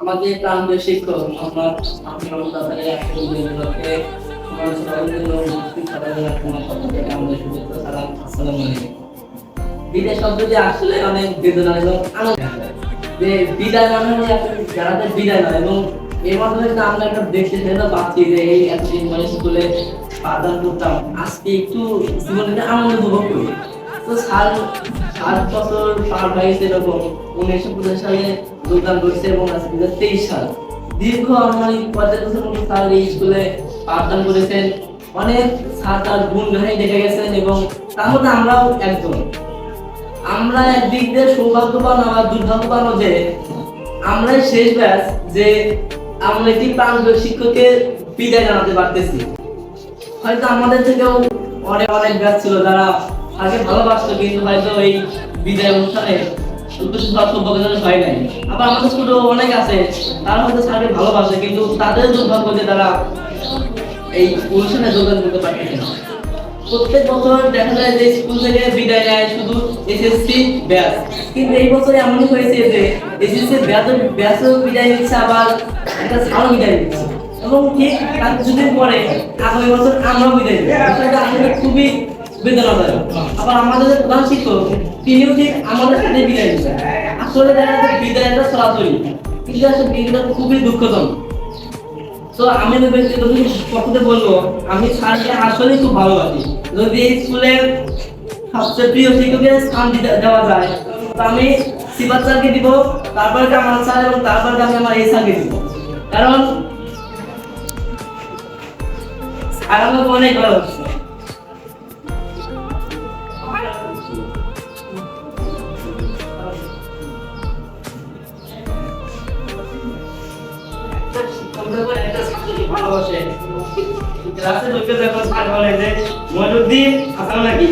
আমাদের প্রান্তীয় শিক্ষক আমরা আপনার তাদের একজনকে আমাদের সবাইকে উপস্থিত থাকার জন্য আমাদের শুভেচ্ছা সালাম আসসালামু আলাইকুম। বিদায় শব্দটি আসলে অনেক বেদনা এবং আনন্দ যে বিদায় মানে যারা বিদায় নয় এবং এর মাধ্যমে আমরা একটা দেখতে পাচ্ছি যে এই এতদিন মানে স্কুলে পাঠদান করতাম আজকে একটু জীবনে আনন্দ উপভোগ করি। তো 7 বছর পার হয়েছে এরকম 1950 সালে যোগদান করেছে এবং আজ 2023 সাল দীর্ঘ আনুমানিক 50 বছর মতো স্যার এই স্কুলে পাঠদান করেছেন। অনেক স্যার তার গুণ গাহাই দেখে গেছেন এবং তার মধ্যে আমরাও একজন। আমরা একদিক দিয়ে সৌভাগ্যবান আবার দুর্ভাগ্যবান যে আমরাই শেষ ব্যাচ যে আমরা একটি প্রান্তীয় শিক্ষককে বিদায় জানাতে পারতেছি। হয়তো আমাদের থেকেও অনেক অনেক ব্যাচ ছিল যারা আগে ভালোবাসতো কিন্তু হয়তো এই বিদায় অনুষ্ঠানে উপস্থিত হওয়ার সৌভাগ্য হয় নাই। আবার আমাদের ছোট অনেক আছে তারা হয়তো স্যারকে ভালোবাসে কিন্তু তাদের দুর্ভাগ্য যে তারা এই অনুষ্ঠানে যোগদান করতে পারতেছে না। প্রত্যেক বছর দেখা যায় যে স্কুল থেকে বিদায় নেয় শুধু এসএসসি ব্যাচ, কিন্তু এই বছর এমনই হয়েছে যে এসএসসি ব্যাচও বিদায় নিচ্ছে আবার একটা স্যারও বিদায় নিচ্ছে এবং ঠিক তার কিছুদিন পরে আগামী বছর আমরাও বিদায় নেব। বিষয়টা আসলে খুবই বেদনাদায়ক। আবার আমাদের যে প্রধান শিক্ষক তিনিও ঠিক আমাদের সাথে বিদায় নিচ্ছেন। আসলে দেখা যাচ্ছে বিদায়টা সরাসরি কিন্তু আসলে বিদায়টা খুবই দুঃখজনক। তো আমি ব্যক্তিগত পক্ষে বলবো আমি স্যারকে আসলে খুব ভালোবাসি। যদি এই স্কুলের সবচেয়ে প্রিয় শিক্ষকের স্থান দেওয়া যায় তো আমি সিফাত স্যারকে দিব, তারপরে কামাল স্যার এবং তারপরে আমি আমার এই স্যারকে দিব, কারণ স্যার আমাকে অনেক ভালোবাসে। ভালোবাসে ক্লাসে ঢুকে যখন স্যার বলে যে মইনুদ্দিন হাসান নাকি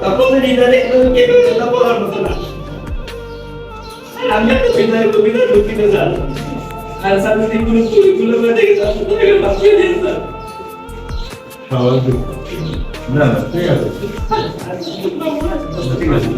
তখন হৃদয়ে একটু কেঁপে বলার মতো না। আমি একটা কবিতা ঢুকিতে যান আর স্যার যদি গুলো করে দেখে যান তাহলে বাঁচিয়ে দিন স্যার। না না ঠিক আছে ঠিক আছে